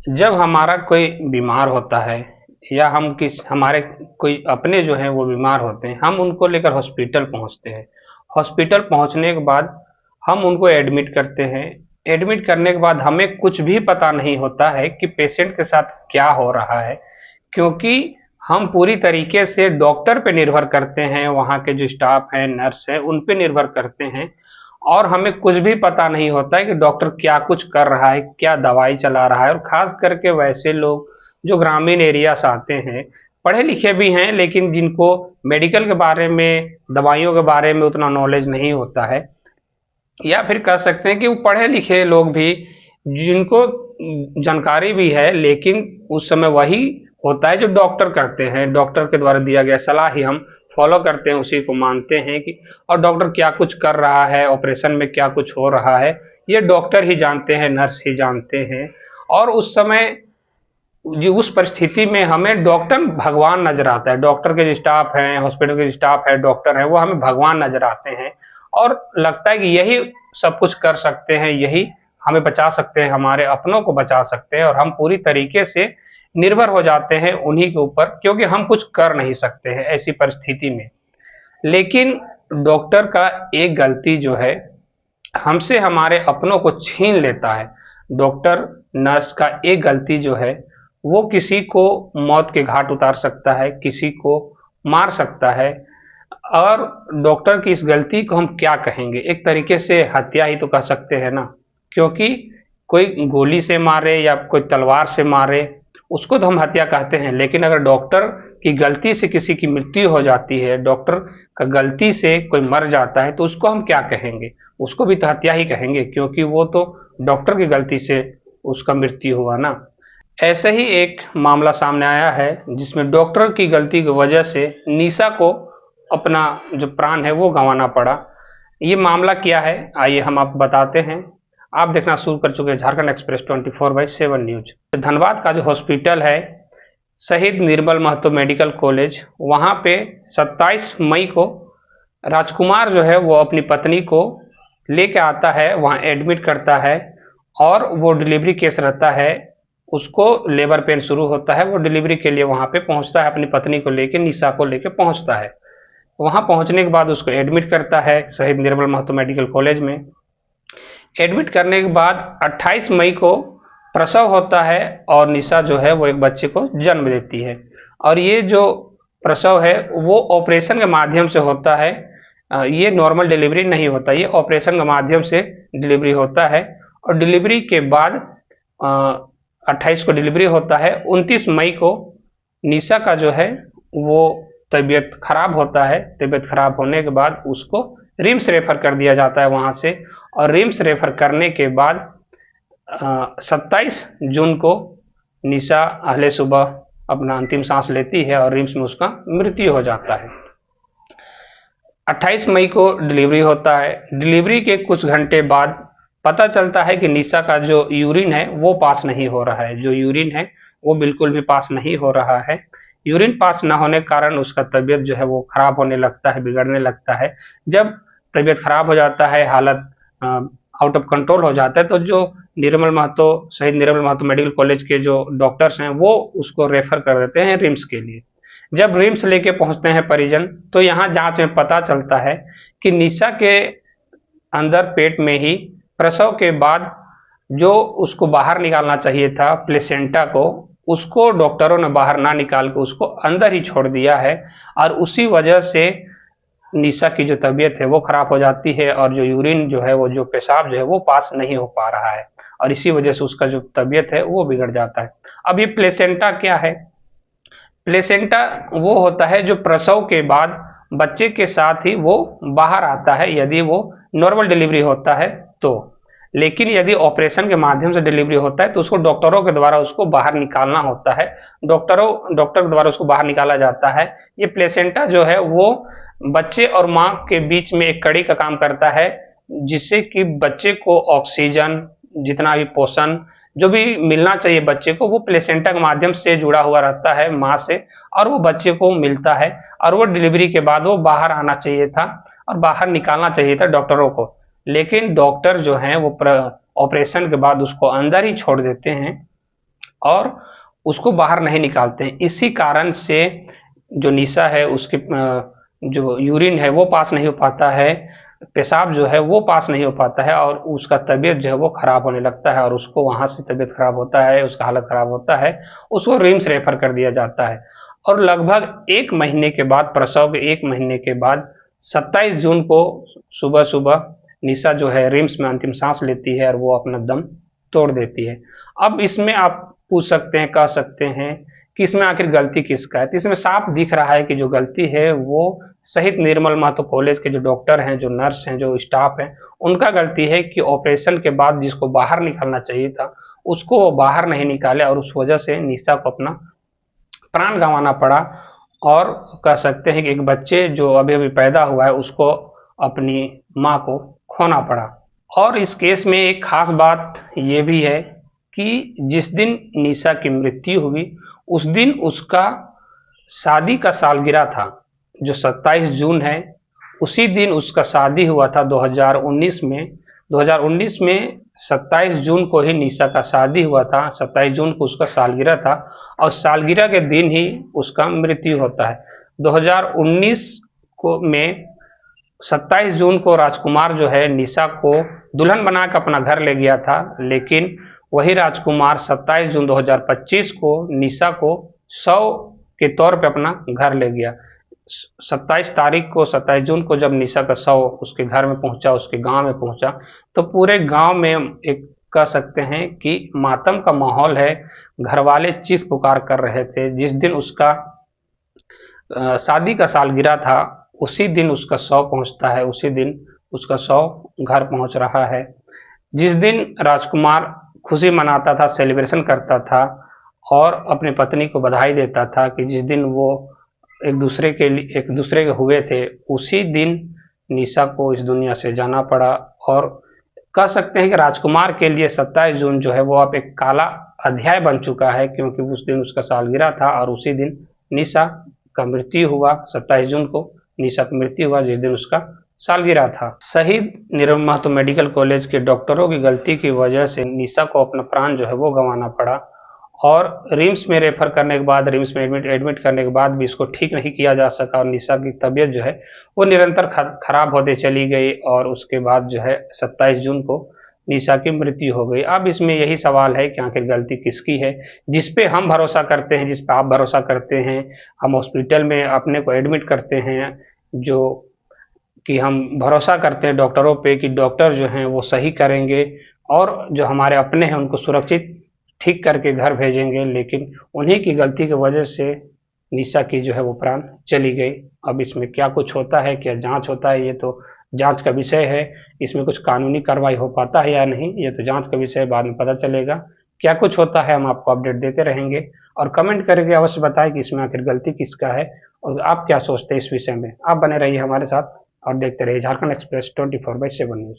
जब हमारा कोई बीमार होता है या हम किस हमारे कोई अपने जो हैं वो बीमार होते हैं, हम उनको लेकर हॉस्पिटल पहुंचते हैं। हॉस्पिटल पहुंचने के बाद हम उनको एडमिट करते हैं। एडमिट करने के बाद हमें कुछ भी पता नहीं होता है कि पेशेंट के साथ क्या हो रहा है, क्योंकि हम पूरी तरीके से डॉक्टर पे निर्भर करते हैं, वहाँ के जो स्टाफ हैं, नर्स हैं, उन पे निर्भर करते हैं। और हमें कुछ भी पता नहीं होता है कि डॉक्टर क्या कुछ कर रहा है, क्या दवाई चला रहा है। और खास करके वैसे लोग जो ग्रामीण एरिया से आते हैं, पढ़े लिखे भी हैं लेकिन जिनको मेडिकल के बारे में, दवाइयों के बारे में उतना नॉलेज नहीं होता है, या फिर कह सकते हैं कि वो पढ़े लिखे लोग भी जिनको जानकारी भी है, लेकिन उस समय वही होता है जो डॉक्टर करते हैं, डॉक्टर के द्वारा दिया गया सलाह ही हम फॉलो करते हैं, उसी को मानते हैं कि और डॉक्टर क्या कुछ कर रहा है, ऑपरेशन में क्या कुछ हो रहा है, ये डॉक्टर ही जानते हैं, नर्स ही जानते हैं। और उस समय जी उस परिस्थिति में हमें डॉक्टर भगवान नजर आता है। डॉक्टर के जो स्टाफ हैं, हॉस्पिटल के स्टाफ है, डॉक्टर हैं, वो हमें भगवान नजर आते हैं। और लगता है कि यही सब कुछ कर सकते हैं, यही हमें बचा सकते हैं, हमारे अपनों को बचा सकते हैं। और हम पूरी तरीके से निर्भर हो जाते हैं उन्हीं के ऊपर, क्योंकि हम कुछ कर नहीं सकते हैं ऐसी परिस्थिति में। लेकिन डॉक्टर का एक गलती जो है, हमसे हमारे अपनों को छीन लेता है। डॉक्टर नर्स का एक गलती जो है, वो किसी को मौत के घाट उतार सकता है, किसी को मार सकता है। और डॉक्टर की इस गलती को हम क्या कहेंगे, एक तरीके से हत्या ही तो कह सकते हैं ना। क्योंकि कोई गोली से मारे या कोई तलवार से मारे, उसको तो हम हत्या कहते हैं। लेकिन अगर डॉक्टर की गलती से किसी की मृत्यु हो जाती है, डॉक्टर का गलती से कोई मर जाता है, तो उसको हम क्या कहेंगे, उसको भी तो हत्या ही कहेंगे, क्योंकि वो तो डॉक्टर की गलती से उसका मृत्यु हुआ ना। ऐसे ही एक मामला सामने आया है जिसमें डॉक्टर की गलती की वजह से निशा को अपना जो प्राण है वो गंवाना पड़ा। ये मामला क्या है, आइए हम आपको बताते हैं। आप देखना शुरू कर चुके हैं झारखंड एक्सप्रेस 24/7 न्यूज। धनबाद का जो हॉस्पिटल है, शहीद निर्मल महतो मेडिकल कॉलेज, वहाँ पे 27 मई को राजकुमार जो है वो अपनी पत्नी को लेके आता है, वहाँ एडमिट करता है। और वो डिलीवरी केस रहता है, उसको लेबर पेन शुरू होता है, वो डिलीवरी के लिए वहाँ पे पहुँचता है, अपनी पत्नी को लेके, निशा को लेके पहुँचता है। वहाँ पहुँचने के बाद उसको एडमिट करता है शहीद निर्मल महतो मेडिकल कॉलेज में। एडमिट करने के बाद 28 मई को प्रसव होता है और निशा जो है वो एक बच्चे को जन्म देती है। और ये जो प्रसव है वो ऑपरेशन के माध्यम से होता है, ये नॉर्मल डिलीवरी नहीं होता, ये ऑपरेशन के माध्यम से डिलीवरी होता है। और डिलीवरी के बाद 28 को डिलीवरी होता है, 29 मई को निशा का जो है वो तबीयत खराब होता है। तबीयत खराब होने के बाद उसको रिम्स रेफर कर दिया जाता है वहाँ से। और रिम्स रेफर करने के बाद 27 जून को निशा अहले सुबह अपना अंतिम सांस लेती है और रिम्स में उसका मृत्यु हो जाता है। 28 मई को डिलीवरी होता है। डिलीवरी के कुछ घंटे बाद पता चलता है कि निशा का जो यूरिन है वो पास नहीं हो रहा है, जो यूरिन है वो बिल्कुल भी पास नहीं हो रहा है। यूरिन पास ना होने के कारण उसका तबीयत जो है वो खराब होने लगता है, बिगड़ने लगता है। जब तबीयत खराब हो जाता है, हालत आउट ऑफ कंट्रोल हो जाता है, तो जो निर्मल महतो शहीद निर्मल महतो मेडिकल कॉलेज के जो डॉक्टर्स हैं वो उसको रेफर कर देते हैं रिम्स के लिए। जब रिम्स लेके पहुंचते हैं परिजन, तो यहाँ जांच में पता चलता है कि निशा के अंदर पेट में ही प्रसव के बाद जो उसको बाहर निकालना चाहिए था, प्लेसेंटा को, उसको डॉक्टरों ने बाहर ना निकाल के उसको अंदर ही छोड़ दिया है। और उसी वजह से निशा की जो तबीयत है वो खराब हो जाती है और जो यूरिन जो है, वो जो पेशाब जो है वो पास नहीं हो पा रहा है। और इसी वजह से उसका जो तबीयत है वो बिगड़ जाता है। अब ये प्लेसेंटा क्या है? प्लेसेंटा वो होता है जो प्रसव के बाद बच्चे के साथ ही वो बाहर आता है, यदि वो नॉर्मल डिलीवरी होता है तो। लेकिन यदि ऑपरेशन के माध्यम से डिलीवरी होता है तो उसको डॉक्टरों के द्वारा उसको बाहर निकालना होता है। डॉक्टर के द्वारा उसको बाहर निकाला जाता है। ये प्लेसेंटा जो है वो बच्चे और माँ के बीच में एक कड़ी का काम करता है, जिससे कि बच्चे को ऑक्सीजन, जितना भी पोषण जो भी मिलना चाहिए बच्चे को, वो प्लेसेंटा के माध्यम से जुड़ा हुआ रहता है माँ से, और वो बच्चे को मिलता है। और वो डिलीवरी के बाद वो बाहर आना चाहिए था और बाहर निकालना चाहिए था डॉक्टरों को। लेकिन डॉक्टर जो हैं वो ऑपरेशन के बाद उसको अंदर ही छोड़ देते हैं। और उसको बाहर नहीं निकालते हैं। इसी कारण से जो निशा है उसके जो यूरिन है वो पास नहीं हो पाता है, पेशाब जो है वो पास नहीं हो पाता है और उसका तबीयत जो है वो खराब होने लगता है और उसको वहां से तबीयत खराब होता है, उसका हालत खराब होता है, उसको रिम्स रेफर कर दिया जाता है। और लगभग 1 महीने के बाद, प्रसव के 1 महीने के बाद 27 जून को सुबह सुबह निशा जो है रिम्स में अंतिम सांस लेती है और वो अपना दम तोड़ देती है। अब इसमें आप पूछ सकते हैं, कह सकते हैं कि इसमें आखिर गलती किसका है। तो इसमें साफ दिख रहा है कि जो गलती है वो शहीद निर्मल महतो कॉलेज के जो डॉक्टर हैं, जो नर्स हैं, जो स्टाफ हैं, उनका गलती है कि ऑपरेशन के बाद जिसको बाहर निकालना चाहिए था उसको वो बाहर नहीं निकाले और उस वजह से निशा को अपना प्राण गंवाना पड़ा। और कह सकते हैं कि एक बच्चे जो अभी अभी पैदा हुआ है उसको अपनी माँ को खोना पड़ा। और इस केस में एक खास बात ये भी है कि जिस दिन निशा की मृत्यु हुई उस दिन उसका शादी का सालगिरह था, जो 27 जून है, उसी दिन उसका शादी हुआ था 2019 में। 2019 में 27 जून को ही निशा का शादी हुआ था, 27 जून को उसका सालगिरह था और सालगिरह के दिन ही उसका मृत्यु होता है। 2019 को में 27 जून को राजकुमार जो है निशा को दुल्हन बनाकर अपना घर ले गया था, लेकिन वही राजकुमार 27 जून 2025 को निशा को 100 के तौर पे अपना घर ले गया। 27 तारीख को, 27 जून को जब निशा का शव उसके घर में पहुंचा, उसके गांव में पहुंचा, तो पूरे गांव में एक कह सकते हैं कि मातम का माहौल है। घर वाले चीख पुकार कर रहे थे। जिस दिन उसका शादी का सालगिरह था उसी दिन उसका शव पहुंचता है, उसी दिन उसका शव घर पहुंच रहा है। जिस दिन राजकुमार खुशी मनाता था, सेलिब्रेशन करता था और अपनी पत्नी को बधाई देता था कि जिस दिन वो एक दूसरे के हुए थे, उसी दिन निशा को इस दुनिया से जाना पड़ा। और कह सकते हैं कि राजकुमार के लिए 27 जून जो है वो अब एक काला अध्याय बन चुका है, क्योंकि उस दिन उसका सालगिरह था और उसी दिन निशा का मृत्यु हुआ। 27 जून को निशा की मृत्यु हुआ, जिस दिन उसका सालगिरह था। शहीद निर्मल महतो मेडिकल कॉलेज के डॉक्टरों की गलती की वजह से निशा को अपना प्राण जो है वो गंवाना पड़ा और रिम्स में रेफर करने के बाद, रिम्स में एडमिट करने के बाद भी इसको ठीक नहीं किया जा सका और निशा की तबीयत जो है वो निरंतर खराब होते चली गई और उसके बाद जो है 27 जून को निशा की मृत्यु हो गई। अब इसमें यही सवाल है कि आखिर गलती किसकी है। जिस पे हम भरोसा करते हैं, जिस पे आप भरोसा करते हैं, हम हॉस्पिटल में अपने को एडमिट करते हैं, जो कि हम भरोसा करते हैं डॉक्टरों पे कि डॉक्टर जो हैं वो सही करेंगे और जो हमारे अपने हैं उनको सुरक्षित ठीक करके घर भेजेंगे, लेकिन उन्हीं की गलती की वजह से निशा की जो है वो प्राण चली गई। अब इसमें क्या कुछ होता है, क्या जांच होता है, ये तो जांच का विषय है। इसमें कुछ कानूनी कार्रवाई हो पाता है या नहीं, ये तो जांच का विषय, बाद में पता चलेगा। क्या कुछ होता है हम आपको अपडेट देते रहेंगे और कमेंट करके अवश्य बताएं कि इसमें आखिर गलती किसका है और आप क्या सोचते हैं इस विषय में। आप बने रहिए हमारे साथ और देखते रहिए झारखंड एक्सप्रेस 24/7 न्यूज।